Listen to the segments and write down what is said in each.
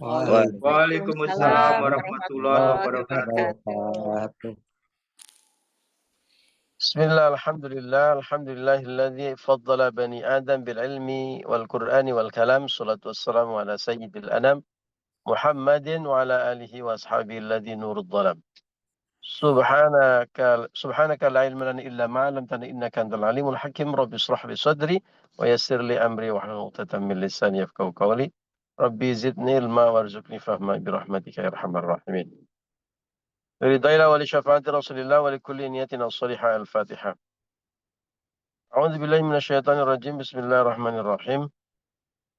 Waalaikumsalam Waalaikumsalam warahmatullahi warahmatullahi wabarakatuh. wabarakatuh. Bismillah, alhamdulillahilladzi faddala bani Adam bil ilmi wal Qur'ani wal kalam. Salatu wassalamu ala sayyidil anam Muhammadin wa ala alihi wa ashabihi alladzi nurud dhalam. Subhanaka la ilma lana illa ma 'allamtana innaka antal alimul hakim. Rabbi ishrah li sadri wa yassir li amri wahlul 'uqdatam min lisani yafqahu qawli. Rabbi zidni ilma warzuqni fahma bi rahmatika ya arhamar rahimin. Ridailah wa li syafaati Rasulillah wa li kulli niyatin as-salihah al-Fatihah. A'udzu billahi minasyaitonir rajim. Bismillahirrahmanirrahim.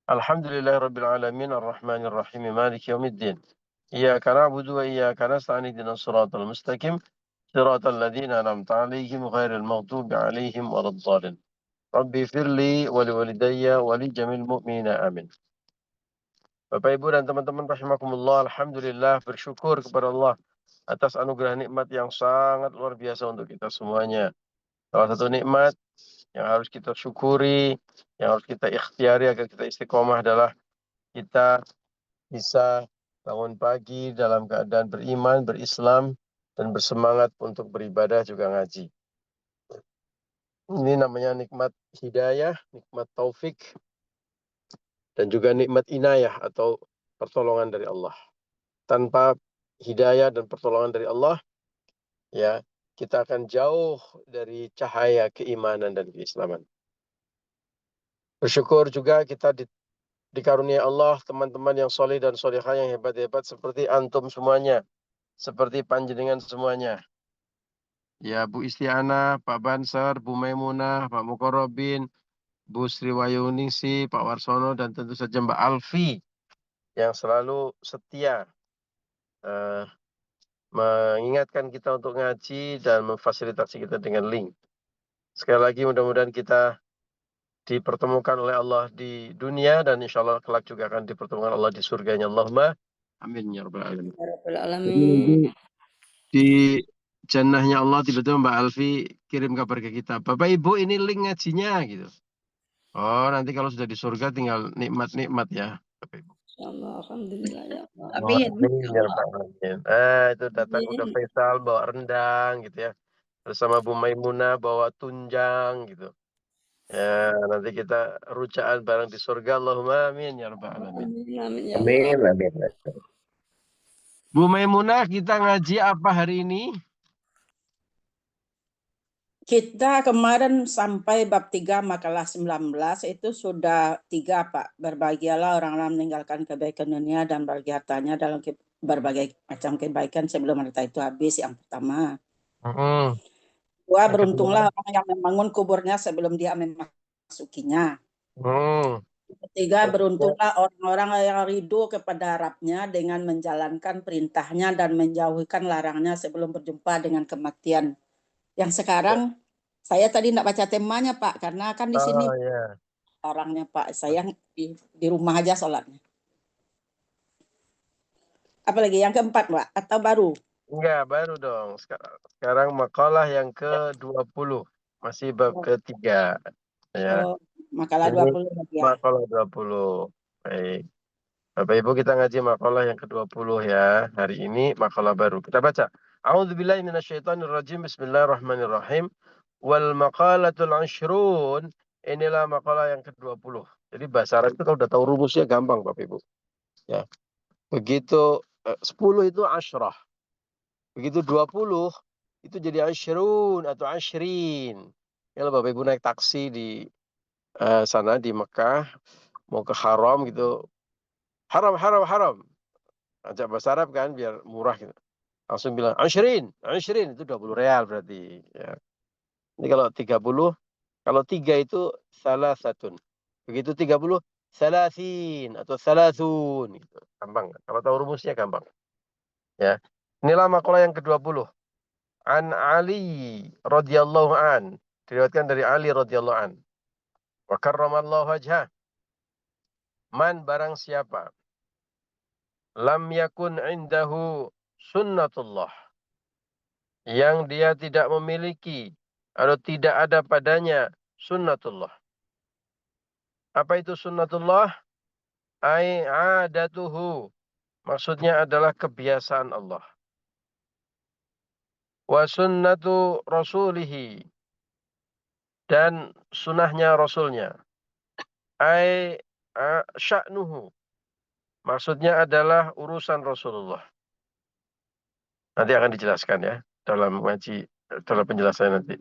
Alhamdulillahirabbil alamin arrahmanir rahim maliki yaumiddin. Iyyaka na'budu wa iyyaka nasta'in ihdinas shiratal mustaqim. Shiratal ladzina an'amta 'alaihim ghairil maghdubi 'alaihim waladdallin. Rabbi firli wa liwalidayya wa li jamil mu'minina amin. Bapak Ibu dan teman-teman rahimakumullah, alhamdulillah bersyukur kepada Allah atas anugerah nikmat yang sangat luar biasa untuk kita semuanya. Salah satu nikmat yang harus kita syukuri, yang harus kita ikhtiari agar kita istiqomah adalah kita bisa bangun pagi dalam keadaan beriman, berislam, dan bersemangat untuk beribadah juga ngaji. Ini namanya nikmat hidayah, nikmat taufik, dan juga nikmat inayah atau pertolongan dari Allah. Tanpa hidayah dan pertolongan dari Allah, ya, kita akan jauh dari cahaya keimanan dan keislaman. Bersyukur juga kita dikaruniai Allah teman-teman yang soleh dan solehah yang hebat-hebat seperti antum semuanya, seperti panjenengan semuanya. Ya, Bu Istiana, Pak Banser, Bu Maimunah, Pak Mukorobin, Bu Sriwayuningsi, Pak Warsono, dan tentu saja Mbak Alfi yang selalu setia mengingatkan kita untuk ngaji dan memfasilitasi kita dengan link. Sekali lagi mudah-mudahan kita dipertemukan oleh Allah di dunia dan insya Allah kelak juga akan dipertemukan Allah di surganya. Allahumma amin ya rabbal alamin. Ya Rabbal alamin. Di jannahnya Allah tiba-tiba Mbak Alfi kirim kabar ke kita, Bapak Ibu ini link ngajinya gitu. Oh, nanti kalau sudah di surga tinggal nikmat-nikmat ya Bapak Ibu. Insyaallah, alhamdulillah ya Allah. Oh, amin ya rabbal alamin. Itu datang udah Faisal bawa rendang gitu ya. Bersama Bu Maimunah bawa tunjang gitu. Ya, nanti kita rucaan bareng di surga. Allahumma amin ya rabbal alamin. Amin ya Allah. Amin. Bu Maimunah, kita ngaji apa hari ini? Kita kemarin sampai bab 3 makalah 19 itu sudah 3 Pak. Berbahagialah orang-orang meninggalkan kebaikan dunia dan bagi hartanya dalam berbagai macam kebaikan sebelum harta itu habis, yang pertama. Dua, beruntunglah orang yang membangun kuburnya sebelum dia memasukinya. Ketiga, beruntunglah orang-orang yang ridho kepada Rabbnya dengan menjalankan perintahnya dan menjauhkan larangnya sebelum berjumpa dengan kematian. Yang sekarang saya tadi tidak baca temanya Pak, karena kan di sini orangnya Pak, saya di rumah aja sholatnya. Apalagi yang keempat Pak, atau baru? Enggak, baru dong. Sekarang makalah yang ke-20, masih bab ketiga. Ya. Makalah 20 ya. Makalah 20. Baik. Bapak Ibu, kita ngaji makalah yang ke-20 ya. Hari ini makalah baru. Kita baca. A'udzubillahi minasyaitonirrajim. Bismillahirrahmanirrahim. Wal maqalatul 'ashrun. Inilah makalah yang ke-20. Jadi bahasa Arab itu kalau udah tahu rumusnya gampang Bapak Ibu. Ya. Begitu 10 itu asyrah. Begitu 20 itu jadi asyrun atau ashrin. Ya Bapak Ibu naik taksi di sana di Mekah mau ke haram gitu. Haram. Ajak bahasa Arab kan biar murah gitu. Langsung bilang ashrin itu 20 real berarti ya. Ini kalau 30, kalau 3 itu salah satun. Begitu 30 salasin atau salasun gitu. Gampang. Kalau tahu rumusnya gampang. Ya. Inilah makalah yang ke-20. An Ali radhiyallahu an. Diriwayatkan dari Ali radhiyallahu an. Wa karramallahu wajhah. Man barang siapa lam yakun indahu sunnatullah, yang dia tidak memiliki atau tidak ada padanya sunnatullah. Apa itu sunnatullah? Ai adatuhu maksudnya adalah kebiasaan Allah. Wa sunnatu rasulihi, dan sunnahnya Rasulnya. Sya'nuhu, maksudnya adalah urusan Rasulullah. Nanti akan dijelaskan ya dalam ngaji, dalam penjelasan nanti.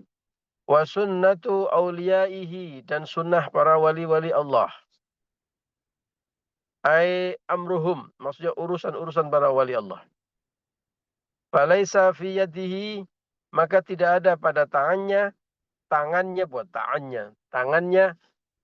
Wa sunnatu awliyaihi, dan sunnah para wali-wali Allah. Amruhum, maksudnya urusan-urusan para wali Allah. Falaisa fi yadihi, maka tidak ada pada tangannya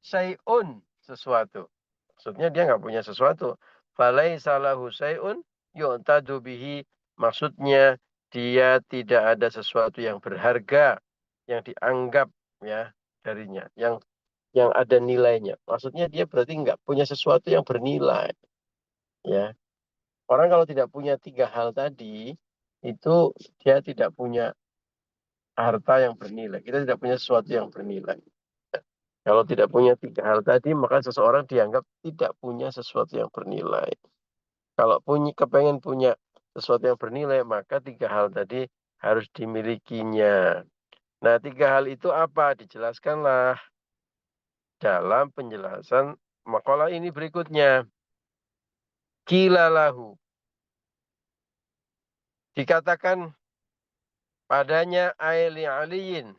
syai'un, sesuatu. Maksudnya dia nggak punya sesuatu. Falaisa lahu syai'un yu'tadu bihi, maksudnya dia tidak ada sesuatu yang berharga yang dianggap ya darinya, yang ada nilainya. Maksudnya dia berarti nggak punya sesuatu yang bernilai. Ya, orang kalau tidak punya tiga hal tadi, itu dia tidak punya harta yang bernilai. Kita tidak punya sesuatu yang bernilai. Kalau tidak punya tiga hal tadi, maka seseorang dianggap tidak punya sesuatu yang bernilai. Kalau kepengen punya sesuatu yang bernilai, maka tiga hal tadi harus dimilikinya. Nah, tiga hal itu apa? Dijelaskanlah dalam penjelasan makalah ini berikutnya. Kilalahu, dikatakan padanya aili aliyin,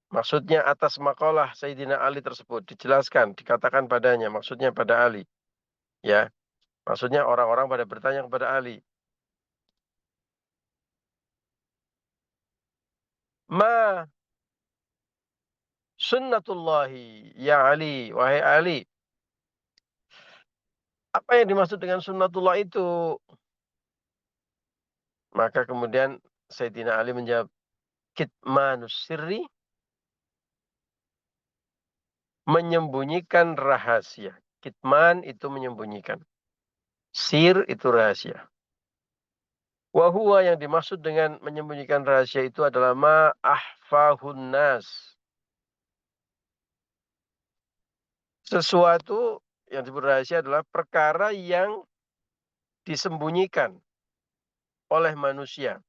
maksudnya atas makalah Sayyidina Ali tersebut, dijelaskan, dikatakan padanya, maksudnya pada Ali. Ya, maksudnya orang-orang pada bertanya kepada Ali. Ma sunnatullahi ya Ali, wahai Ali. Apa yang dimaksud dengan sunnatullah itu? Maka kemudian Sayyidina Ali menjawab, kitmanus sirri, menyembunyikan rahasia. Kitman itu menyembunyikan. Sir itu rahasia. Wahuwa, yang dimaksud dengan menyembunyikan rahasia itu adalah ma ahfahun nas. Sesuatu yang disebut rahasia adalah perkara yang disembunyikan oleh manusia.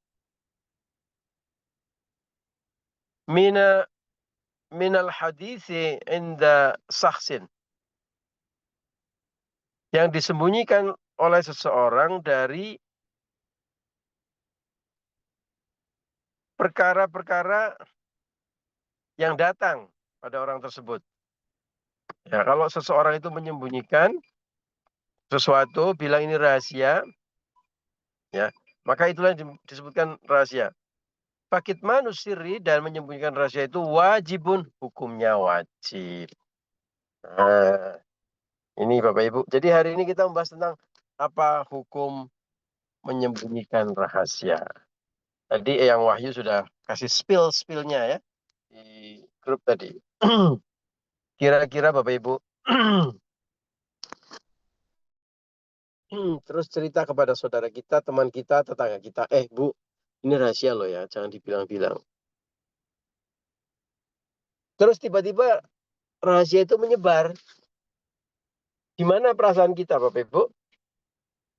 Minal hadisi inda sakhsin. Yang disembunyikan oleh seseorang dari perkara-perkara yang datang pada orang tersebut. Ya, kalau seseorang itu menyembunyikan sesuatu, bilang ini rahasia, ya, maka itulah yang disebutkan rahasia. Pakit manusiri, dan menyembunyikan rahasia itu wajibun, hukumnya wajib. Nah, ini Bapak Ibu. Jadi hari ini kita membahas tentang apa hukum menyembunyikan rahasia. Tadi yang Wahyu sudah kasih spill-spillnya ya di grup tadi. Kira-kira Bapak Ibu terus cerita kepada saudara kita, teman kita, tetangga kita, Bu, ini rahasia loh ya, jangan dibilang-bilang. Terus tiba-tiba rahasia itu menyebar. Gimana perasaan kita, Bapak Ibu?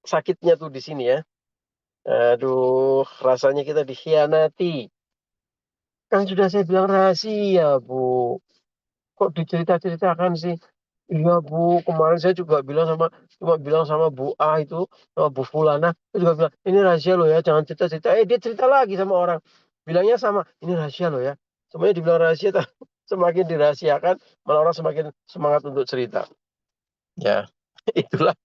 Sakitnya tuh di sini ya. Aduh, rasanya kita dikhianati. Kan sudah saya bilang rahasia, Bu. Kok dicerita-ceritakan sih? Iya, Bu, kemarin saya juga cuma bilang sama Bu A itu, sama Bu Fulana, saya juga bilang, ini rahasia loh ya, jangan cerita-cerita. Dia cerita lagi sama orang. Bilangnya sama, ini rahasia loh ya. Semuanya dibilang rahasia, semakin dirahasiakan, malah orang semakin semangat untuk cerita. Ya, itulah.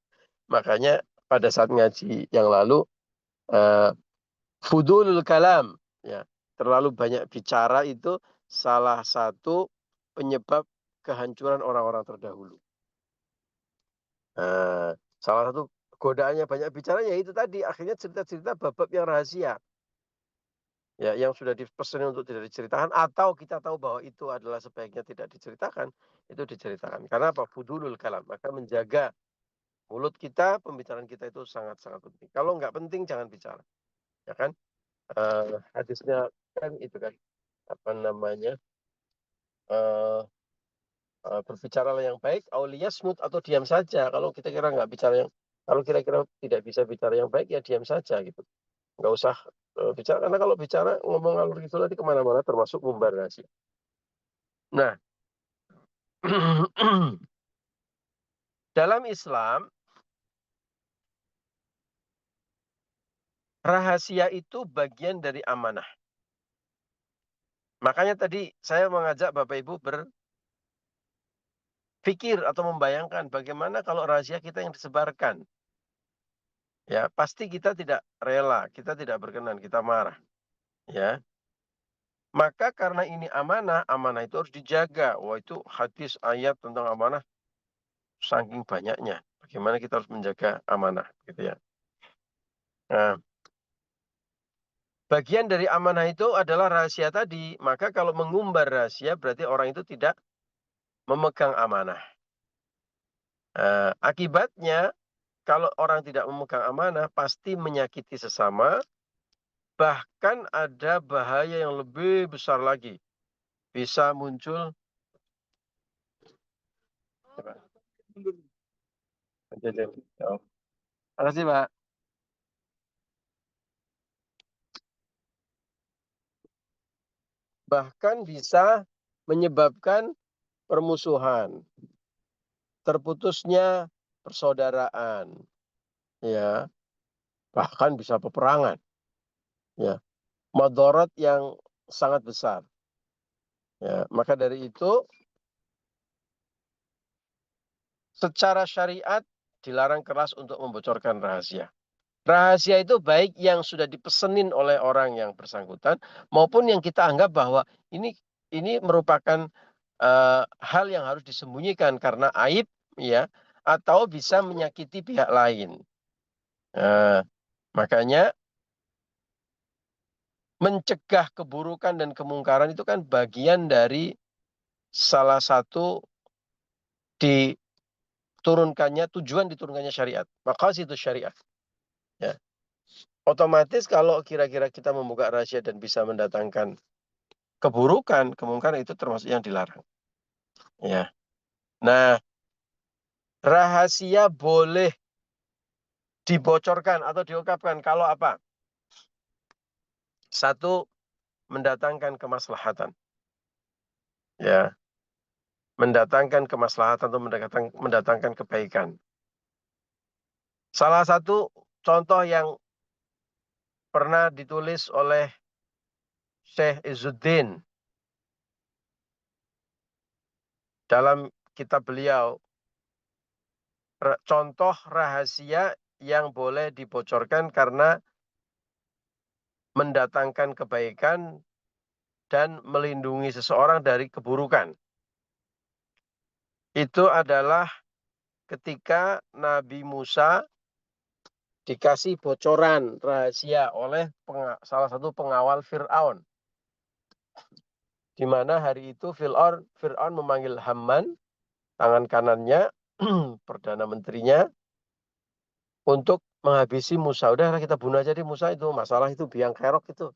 Makanya pada saat ngaji yang lalu, fudulul kalam, ya, terlalu banyak bicara itu salah satu penyebab kehancuran orang-orang terdahulu. Salah satu godaannya banyak bicara ya itu tadi, akhirnya cerita-cerita bab-bab yang rahasia. Ya, yang sudah dipesan untuk tidak diceritakan, atau kita tahu bahwa itu adalah sebaiknya tidak diceritakan, itu diceritakan. Karena apa? Fudulul kalam. Maka menjaga mulut kita, pembicaraan kita itu sangat-sangat penting. Kalau nggak penting, jangan bicara. Ya kan? Hadisnya kan itu kan, apa namanya, berbicaralah yang baik, auliyasmut, atau diam saja. Kalau kita kira nggak bicara yang Kalau kira-kira tidak bisa bicara yang baik, ya diam saja gitu. Nggak usah bicara, karena kalau bicara ngomong alur gitu nanti kemana-mana, termasuk ngumbar rahasia. Nah, dalam Islam, rahasia itu bagian dari amanah. Makanya tadi saya mengajak Bapak Ibu berpikir atau membayangkan bagaimana kalau rahasia kita yang disebarkan. Ya, pasti kita tidak rela, kita tidak berkenan, kita marah. Ya, maka karena ini amanah, amanah itu harus dijaga. Wah, itu hadis ayat tentang amanah saking banyaknya. Bagaimana kita harus menjaga amanah, gitu ya. Nah, bagian dari amanah itu adalah rahasia tadi. Maka kalau mengumbar rahasia berarti orang itu tidak memegang amanah. Akibatnya kalau orang tidak memegang amanah pasti menyakiti sesama, bahkan ada bahaya yang lebih besar lagi. Bisa muncul. Terima kasih, Pak. Bahkan bisa menyebabkan permusuhan, terputusnya persaudaraan, ya, bahkan bisa peperangan, ya, madharat yang sangat besar. Ya, maka dari itu secara syariat dilarang keras untuk membocorkan rahasia. Rahasia itu baik yang sudah dipesenin oleh orang yang bersangkutan maupun yang kita anggap bahwa ini merupakan hal yang harus disembunyikan karena aib, ya, atau bisa menyakiti pihak lain. Makanya mencegah keburukan dan kemungkaran itu kan bagian dari salah satu tujuan diturunkannya syariat. Maqasidus syariat. Ya. Otomatis kalau kira-kira kita membuka rahasia dan bisa mendatangkan keburukan, kemungkaran itu termasuk yang dilarang. Ya. Nah, rahasia boleh dibocorkan atau diungkapkan kalau apa? Satu, mendatangkan kemaslahatan. Ya. Mendatangkan kemaslahatan atau mendatangkan kebaikan. Salah satu contoh yang pernah ditulis oleh Syekh Izzuddin dalam kitab beliau, contoh rahasia yang boleh dibocorkan karena mendatangkan kebaikan dan melindungi seseorang dari keburukan. Itu adalah ketika Nabi Musa dikasih bocoran rahasia oleh salah satu pengawal Fir'aun. Di mana hari itu Fir'aun memanggil Haman, tangan kanannya, Perdana Menterinya, untuk menghabisi Musa. Udah kita bunuh aja di Musa itu. Masalah itu biang kerok itu.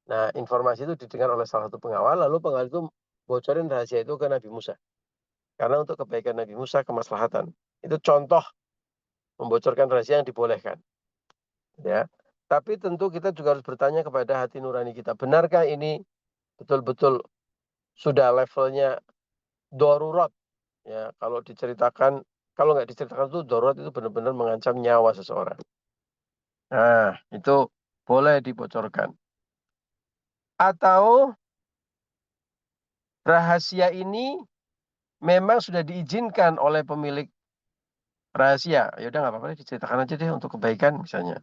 Nah, informasi itu didengar oleh salah satu pengawal, lalu pengawal itu bocorin rahasia itu ke Nabi Musa. Karena untuk kebaikan Nabi Musa, kemaslahatan. Itu contoh membocorkan rahasia yang dibolehkan. Ya. Tapi tentu kita juga harus bertanya kepada hati nurani kita. Benarkah ini betul-betul sudah levelnya darurat? Ya, kalau diceritakan, kalau nggak diceritakan itu darurat itu benar-benar mengancam nyawa seseorang. Nah, itu boleh dibocorkan. Atau rahasia ini memang sudah diizinkan oleh pemilik rahasia. Ya udah nggak apa-apa, diceritakan aja deh untuk kebaikan misalnya.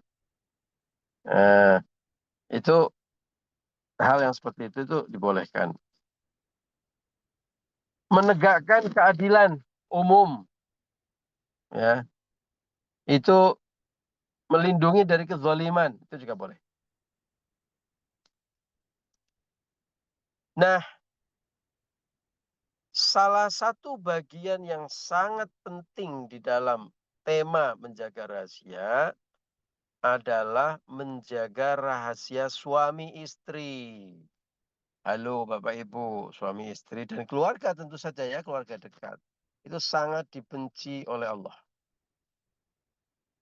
Nah, itu hal yang seperti itu dibolehkan. Menegakkan keadilan umum, ya, itu melindungi dari kezaliman, itu juga boleh. Nah, salah satu bagian yang sangat penting di dalam tema menjaga rahasia adalah menjaga rahasia suami istri. Halo Bapak Ibu, suami istri dan keluarga tentu saja ya, keluarga dekat. Itu sangat dibenci oleh Allah.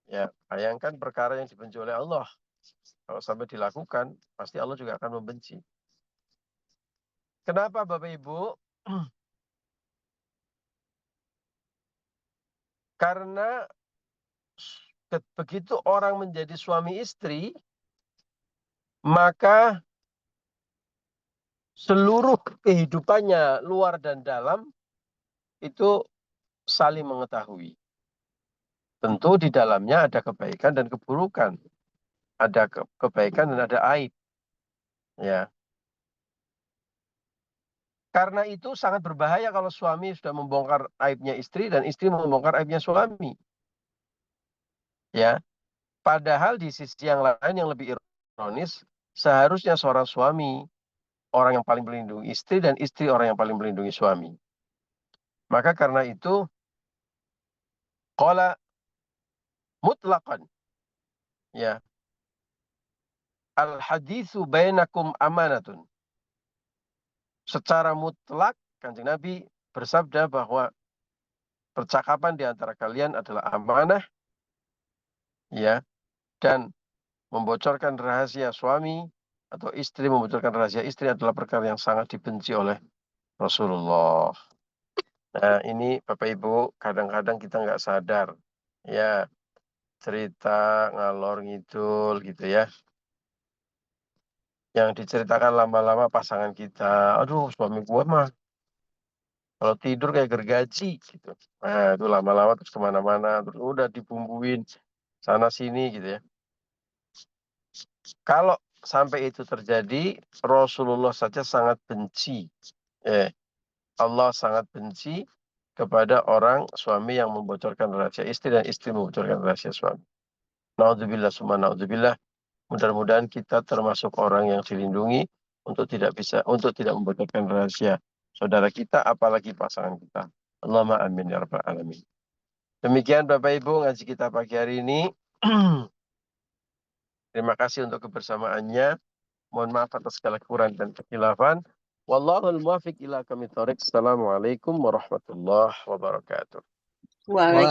Ya, bayangkan perkara yang dibenci oleh Allah. Kalau sampai dilakukan, pasti Allah juga akan membenci. Kenapa Bapak Ibu? Karena begitu orang menjadi suami istri, maka seluruh kehidupannya luar dan dalam itu saling mengetahui. Tentu di dalamnya ada kebaikan dan keburukan. Ada kebaikan dan ada aib. Ya. Karena itu sangat berbahaya kalau suami sudah membongkar aibnya istri dan istri membongkar aibnya suami. Ya. Padahal di sisi yang lain yang lebih ironis, seharusnya seorang suami orang yang paling melindungi istri dan istri orang yang paling melindungi suami. Maka karena itu qala mutlaqan, ya, al haditsu bainakum amanatun. Secara mutlak Kanjeng Nabi bersabda bahwa percakapan di antara kalian adalah amanah, ya, dan membocorkan rahasia suami atau istri membocorkan rahasia istri adalah perkara yang sangat dibenci oleh Rasulullah. Nah, ini Bapak Ibu kadang-kadang kita nggak sadar, ya, cerita ngalor ngidul gitu ya. Yang diceritakan lama-lama pasangan kita, aduh suami gua mah kalau tidur kayak gergaji gitu. Nah, itu lama-lama terus kemana-mana, terus udah dibumbuin sana sini gitu ya. Kalau sampai itu terjadi, Rasulullah saja sangat benci. Allah sangat benci kepada orang suami yang membocorkan rahasia istri dan istri membocorkan rahasia suami. Naudzubillah summa naudzubillah. Mudah-mudahan kita termasuk orang yang dilindungi untuk tidak membocorkan rahasia saudara kita, apalagi pasangan kita. Allahumma amin ya rabbal alamin. Demikian Bapak Ibu ngaji kita pagi hari ini. Terima kasih untuk kebersamaannya. Mohon maaf atas segala kekurangan dan kekhilafan. Wallahul muwaffiq ila aqwamit thoriq. Assalamualaikum warahmatullahi wabarakatuh. Waalaikumsalam.